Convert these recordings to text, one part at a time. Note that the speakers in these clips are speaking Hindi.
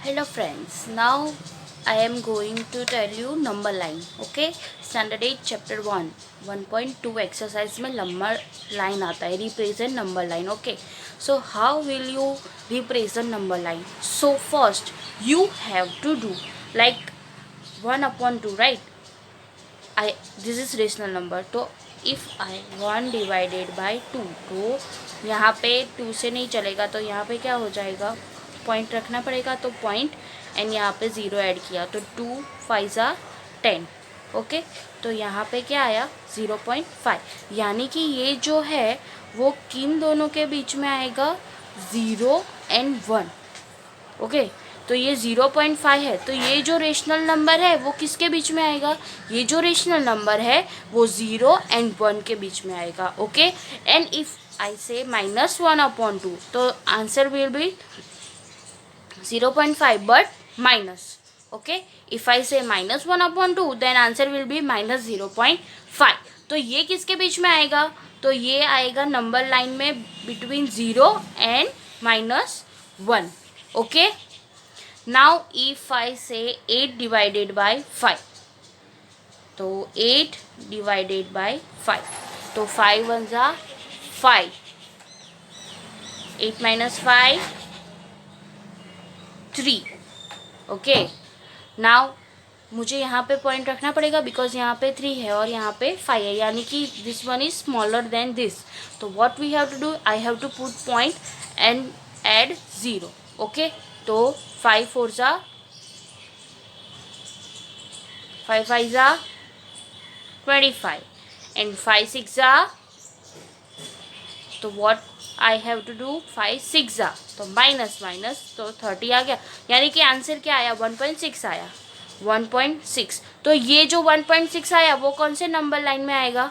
Hello friends, now I am going to tell you number line. Okay, standard 8 chapter 1 1.2 exercise में number line आता है, represent number line. Okay, so how will you represent number line? So first you have to do like 1/2, right? This is rational number, तो if I 1 divided by 2, तो यहाँ पे 2 से नहीं चलेगा, तो यहाँ पे क्या हो जाएगा, पॉइंट रखना पड़ेगा, तो पॉइंट एंड यहाँ पे 0 ऐड किया तो 2 5 ज़ा 10. ओके, तो यहाँ पे क्या आया 0.5, यानी कि ये जो है वो किन दोनों के बीच में आएगा, 0 and 1. ओके, तो ये 0.5 है, तो ये जो रेशनल नंबर है वो किसके बीच में आएगा, ये जो रेशनल नंबर है वो 0 and 1 के बीच में आएगा. ओके, एंड इफ आई से -1/2, तो answer will be 0.5 but minus. Okay, if I say -1/2 then answer will be -0.5. तो ये किसके बीच में आएगा, तो ये आएगा नंबर लाइन में between 0 and -1. Okay, now if I से 8 डिवाइडेड बाय 5, तो 8 डिवाइडेड बाय 5, तो 5 1 ज़ा 5, 8 - 5 3. ओके, नाउ मुझे यहाँ पे पॉइंट रखना पड़ेगा बिकॉज यहाँ पे 3 है और यहाँ पे 5 है, यानी कि this one is smaller than this. तो what we have to do, I have to put point and add 0. Okay, तो 5 4 ज़ा 5 5 ज़ा 25 एंड 5 6 ज़ा, तो what I have to do, 5 6 ज़ा, तो माइनस माइनस, तो 30 आ गया, यानी कि आंसर क्या आया, 1.6 आया, 1.6. तो ये जो 1.6 आया वो कौन से नंबर लाइन में आएगा,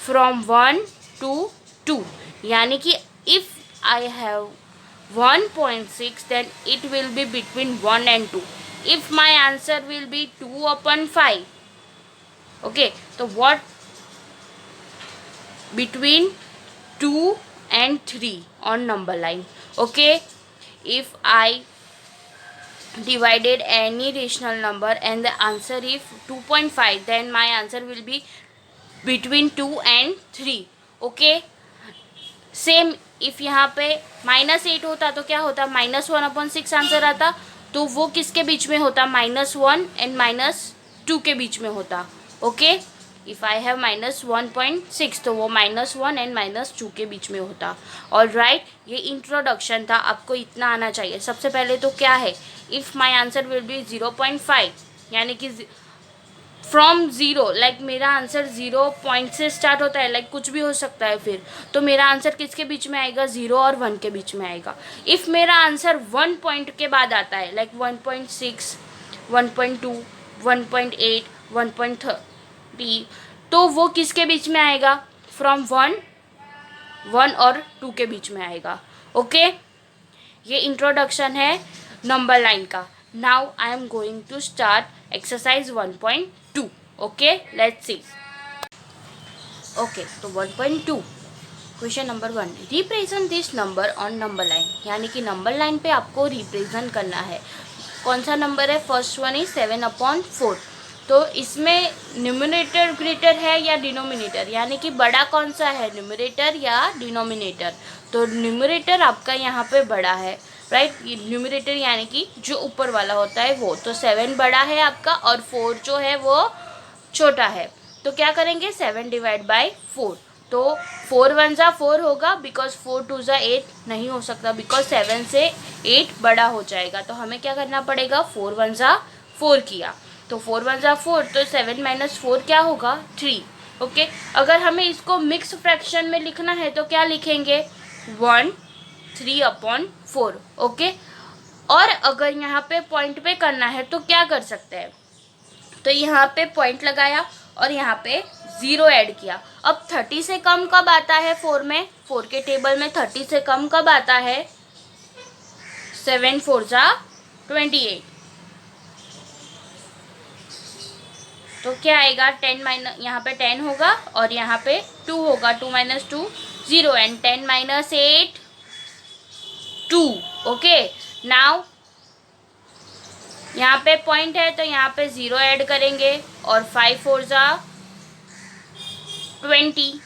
फ्रॉम 1 to 2, यानी कि if I have 1.6 then it will be between 1 and 2. if my answer will be 2/5, okay, so what between 2 and 3 on number line. Okay, if I divided any rational number and the answer is 2.5, then my answer will be between 2 and 3. Okay, same if यहाँ पे -8 होता तो क्या होता, -1/6 आंसर आता, तो वो किसके बीच में होता, -1 एंड -2 के बीच में होता. ओके, इफ़ आई हैव -1.6 तो वो -1 एंड -2 के बीच में होता. ऑल राइट, ये इंट्रोडक्शन था, आपको इतना आना चाहिए. सबसे पहले तो क्या है, if my answer will be 0.5, यानी कि फ्रॉम 0, लाइक मेरा आंसर 0 पॉइंट से स्टार्ट होता है, लाइक कुछ भी हो सकता है फिर, तो मेरा आंसर किसके बीच में आएगा, 0 और 1 के बीच में आएगा. इफ़ मेरा आंसर 1 पॉइंट के बाद आता है, लाइक 1.6 1.2 1.8 1.30, तो वो किसके बीच में आएगा, फ्रॉम 1 और 2 के बीच में आएगा. ओके, ये इंट्रोडक्शन है नंबर लाइन का. Now I am going to start exercise 1.2. Okay, let's see. Okay, तो 1.2 question number 1, represent this number on number line, यानी कि नंबर लाइन पे आपको रिप्रेजेंट करना है. कौन सा नंबर है, फर्स्ट वन इज 7/4. तो इसमें न्यूमरेटर ग्रेटर है या डिनोमिनेटर, यानी कि बड़ा कौन सा है, न्यूमरेटर या डिनोमिनेटर. तो न्यूमरेटर आपका यहाँ पे बड़ा है, राइट. न्यूमरेटर यानी कि जो ऊपर वाला होता है वो, तो 7 बड़ा है आपका और 4 जो है वो छोटा है. तो क्या करेंगे, 7 डिवाइड बाई 4, तो 4 1 ज़ा 4 होगा, बिकॉज 4 2 ज़ा 8 नहीं हो सकता, बिकॉज 7 से 8 बड़ा हो जाएगा. तो हमें क्या करना पड़ेगा, 4 1 ज़ा 4 किया, तो 4 1 ज़ा 4, तो 7 - 4 क्या होगा, 3. ओके, अगर हमें इसको मिक्स फ्रैक्शन में लिखना है तो क्या लिखेंगे, 1 3/4. ओके, और अगर यहाँ पे पॉइंट पे करना है तो क्या कर सकते हैं, तो यहाँ पे पॉइंट लगाया और यहाँ पे 0 ऐड किया. अब 30 से कम कब आता है 4 में, 4 के टेबल में 30 से कम कब आता है, 7 4 ज़ा 28. तो क्या आएगा, 10 माइनस, यहाँ पे 10 होगा और यहाँ पे 2 होगा, 2 - 2 0 एंड 10 - 8 2. ओके, नाउ यहाँ पे पॉइंट है तो यहाँ पे 0 ऐड करेंगे और 5 4 जा 20।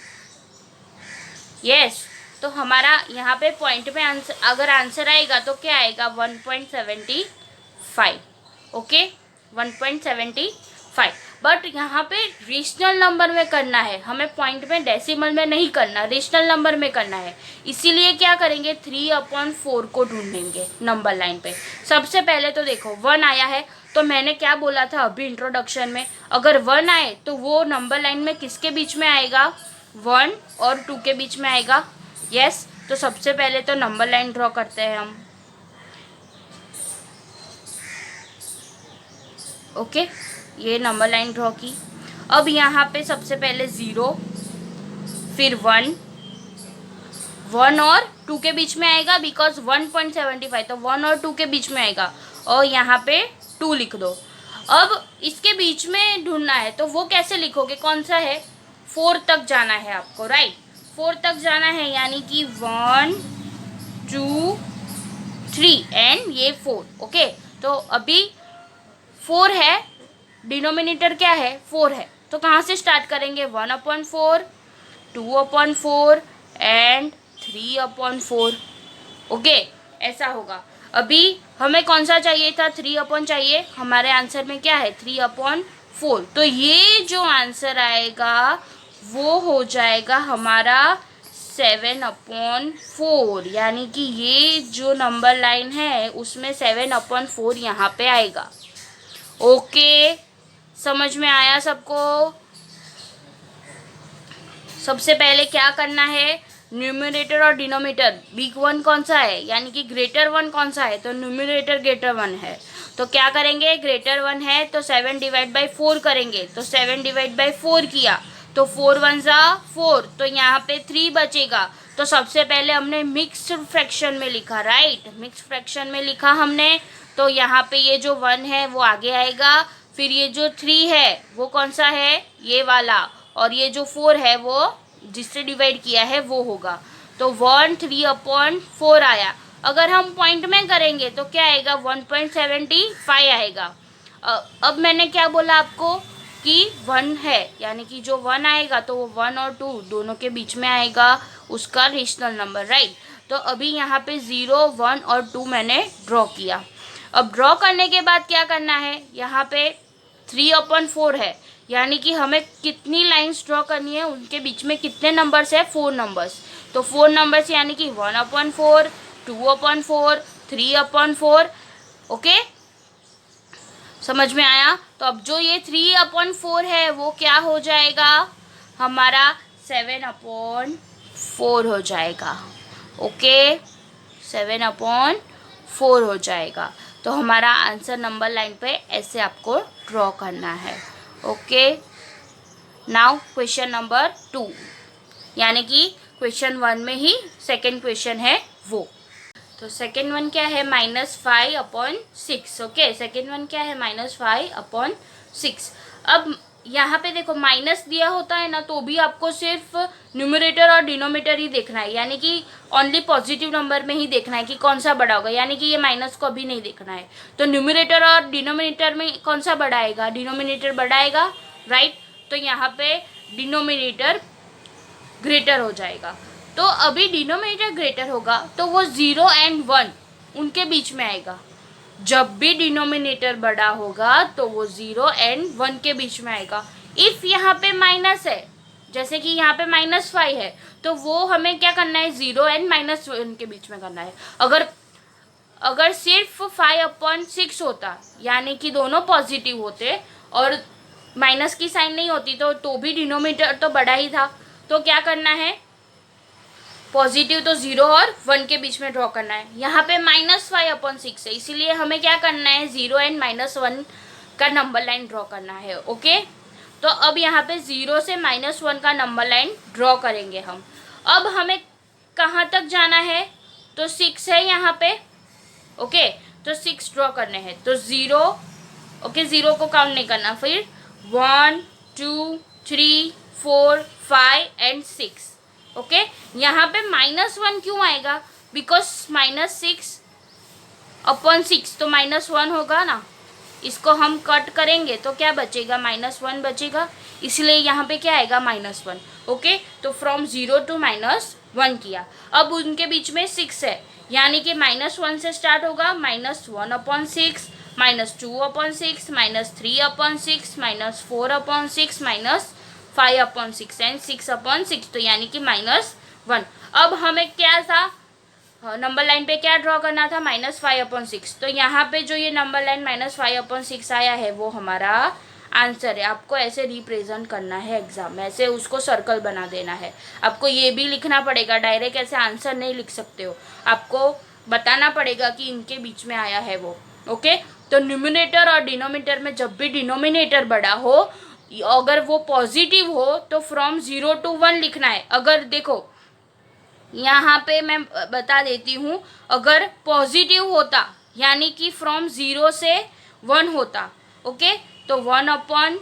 यस, तो हमारा यहाँ पे पॉइंट में आंसर, अगर आंसर आएगा तो क्या आएगा 1.75। ओके, 1.75। बट यहाँ पे रेशनल नंबर में करना है हमें, पॉइंट में डेसिमल में नहीं करना, रेशनल नंबर में करना है। इसीलिए क्या करेंगे 3/4 को ढूंढेंगे नंबर लाइन पे। सबसे पहले तो देखो 1 आया है, तो मैंने क्या बोला था अभी इंट्रोडक्शन में, अगर 1 आए तो वो नंबर लाइन में किसके बीच में आएगा, 1 और 2 के बीच में आएगा। यस, तो सबसे पहले तो नंबर लाइन ड्रॉ करते हैं हम। ओके, ये नंबर लाइन ड्रॉ की। अब यहाँ पे सबसे पहले 0, फिर 1 और 2 के बीच में आएगा, बिकॉज 1.75 तो 1 और 2 के बीच में आएगा, और यहाँ पे 2 लिख दो। अब इसके बीच में ढूंढना है, तो वो कैसे लिखोगे, कौन सा है, 4 तक जाना है आपको, राइट, 4 तक जाना है, यानी कि 1 2 3 एंड ये 4। ओके, तो अभी 4 है, डिनोमिनेटर क्या है 4 है, तो कहाँ से स्टार्ट करेंगे, 1/4, 2/4 एंड 3/4। ओके, ऐसा होगा। अभी हमें कौन सा चाहिए था, 3 चाहिए, हमारे आंसर में क्या है 3/4, तो ये जो आंसर आएगा वो हो जाएगा हमारा 7/4, यानी कि ये जो नंबर लाइन है उसमें 7/4 यहाँ पे आएगा। ओके, समझ में आया सबको। सबसे पहले क्या करना है, न्यूमरेटर और डिनोमिनेटर, बिग वन कौन सा है, यानी कि ग्रेटर वन कौन सा है, तो न्यूमरेटर ग्रेटर वन है, तो क्या करेंगे, ग्रेटर वन है तो 7/4 करेंगे, तो 7/4 किया तो 4 1 जा 4, तो यहाँ पे 3 बचेगा। तो सबसे पहले हमने मिक्स्ड फ्रैक्शन में लिखा, राइट, मिक्स्ड फ्रैक्शन में लिखा हमने, तो यहाँ पे ये जो 1 है वो आगे आएगा, फिर ये जो 3 है वो कौन सा है, ये वाला, और ये जो 4 है वो जिससे डिवाइड किया है वो होगा, तो 1 3/4 आया। अगर हम पॉइंट में करेंगे तो क्या आएगा 1.75 आएगा। अब मैंने क्या बोला आपको कि 1 है, यानी कि जो 1 आएगा तो वो 1 और 2 दोनों के बीच में आएगा, उसका रेशनल नंबर, राइट। तो अभी यहाँ पे 0 1 और 2 मैंने ड्रॉ किया। अब ड्रॉ करने के बाद क्या करना है, यहाँ पे 3/4 है, यानी कि हमें कितनी लाइंस ड्रॉ करनी है, उनके बीच में कितने नंबर्स है, 4 नंबर्स, तो 4 नंबर्स यानी कि 1/4 2/4 3/4। ओके, समझ में आया। तो अब जो ये 3/4 है वो क्या हो जाएगा, हमारा 7/4 हो जाएगा। ओके, 7/4 हो जाएगा। तो हमारा आंसर नंबर लाइन पे ऐसे आपको ड्रॉ करना है। ओके, नाउ क्वेश्चन नंबर 2, यानी कि क्वेश्चन 1 में ही सेकेंड क्वेश्चन है वो। तो सेकेंड वन क्या है, -5/6। ओके, सेकेंड वन क्या है, -5/6। अब यहाँ पे देखो माइनस दिया होता है ना, तो भी आपको सिर्फ न्यूमरेटर और डिनोमिनेटर ही देखना है, यानी कि ओनली पॉजिटिव नंबर में ही देखना है कि कौन सा बड़ा होगा, यानी कि ये माइनस को अभी नहीं देखना है। तो न्यूमरेटर और डिनोमिनेटर में कौन सा बड़ा आएगा, डिनोमिनेटर बड़ा आएगा, राइट। तो यहाँ पे डिनोमिनेटर ग्रेटर हो जाएगा। तो अभी डिनोमिनेटर ग्रेटर होगा तो वो 0 एंड 1 उनके बीच में आएगा। जब भी डिनोमिनेटर बड़ा होगा तो वो 0 एंड 1 के बीच में आएगा। इफ़ यहाँ पे माइनस है, जैसे कि यहाँ पे -5 है, तो वो हमें क्या करना है, 0 एंड -1 के बीच में करना है। अगर सिर्फ 5/6 होता, यानी कि दोनों पॉजिटिव होते और माइनस की साइन नहीं होती, तो भी डिनोमिनेटर तो बड़ा ही था। तो क्या करना है, पॉजिटिव तो 0 और 1 के बीच में ड्रॉ करना है। यहाँ पे -5/6 है, इसीलिए हमें क्या करना है, 0 एंड -1 का नंबर लाइन ड्रॉ करना है। ओके, तो अब यहाँ पे 0 से -1 का नंबर लाइन ड्रॉ करेंगे हम। अब हमें कहाँ तक जाना है, तो 6 है यहाँ पे। ओके, तो 6 ड्रॉ करने हैं, तो 0, ओके, 0 को काउंट नहीं करना, फिर 1 2 3 4 5 एंड 6। ओके, यहाँ पे -1 क्यों आएगा, बिकॉज -6/6 तो -1 होगा ना, इसको हम कट करेंगे तो क्या बचेगा, -1 बचेगा, इसलिए यहाँ पे क्या आएगा, -1। ओके, तो फ्रॉम 0 to -1 किया। अब उनके बीच में 6 है, यानी कि -1 से स्टार्ट होगा, -1/6, -2/6, -3/6, -4/6, -5/6 एंड 6/6, तो यानी कि -1। अब हमें क्या था, नंबर लाइन पे क्या ड्रॉ करना था, -5/6। तो यहाँ पे जो ये नंबर लाइन -5/6 आया है वो हमारा आंसर है। आपको ऐसे रिप्रेजेंट करना है एग्जाम में, ऐसे उसको सर्कल बना देना है। आपको ये भी लिखना पड़ेगा, डायरेक्ट ऐसे आंसर नहीं लिख सकते हो, आपको बताना पड़ेगा कि इनके बीच में आया है वो। ओके, तो न्यूमिनेटर और डिनोमिनेटर में जब भी डिनोमिनेटर बड़ा हो, अगर वो पॉजिटिव हो तो फ्रॉम 0 to 1 लिखना है। अगर देखो यहाँ पे मैं बता देती हूँ, अगर पॉजिटिव होता यानी कि फ्रॉम 0 से 1 होता, ओके, तो 1/6,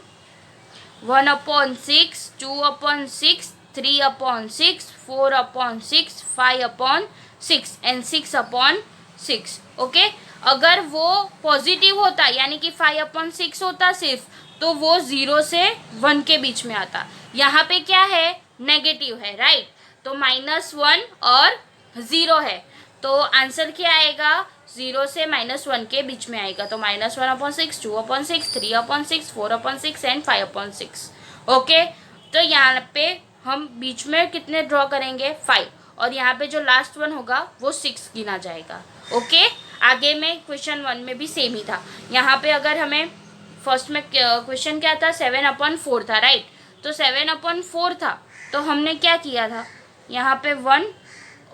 2/6, 3/6, 4/6, 5/6 एंड 6/6। ओके, अगर वो पॉजिटिव होता यानी कि 5/6 होता सिर्फ, तो वो 0 से 1 के बीच में आता। यहाँ पे क्या है, नेगेटिव है, राइट, तो -1 और 0 है, तो आंसर क्या आएगा, 0 से -1 के बीच में आएगा, तो -1/6, 2/6, 3/6, 4/6 एंड 5/6। ओके, तो यहाँ पे हम बीच में कितने ड्रॉ करेंगे, 5, और यहाँ पे जो लास्ट वन होगा वो 6 गिना जाएगा। ओके, आगे में क्वेश्चन 1 में भी सेम ही था। यहाँ पे अगर हमें फर्स्ट में क्वेश्चन क्या था, 7/4 था, राइट, तो 7/4 था, तो हमने क्या किया था, यहाँ पे 1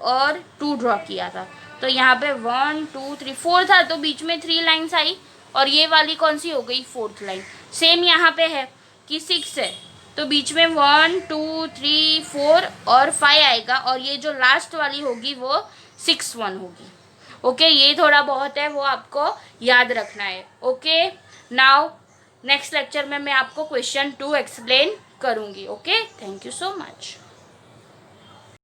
और 2 ड्रॉ किया था, तो यहाँ पे 1 2 3 4 था, तो बीच में 3 लाइन्स आई, और ये वाली कौन सी हो गई, 4th लाइन। सेम यहाँ पे है कि 6 है, तो बीच में 1 2 3 4 और 5 आएगा, और ये जो लास्ट वाली होगी वो 6/1 होगी। ओके, ये थोड़ा बहुत है, वो आपको याद रखना है। ओके, नाउ नेक्स्ट लेक्चर में मैं आपको क्वेश्चन 2 एक्सप्लेन करूँगी। Okay, thank you so much.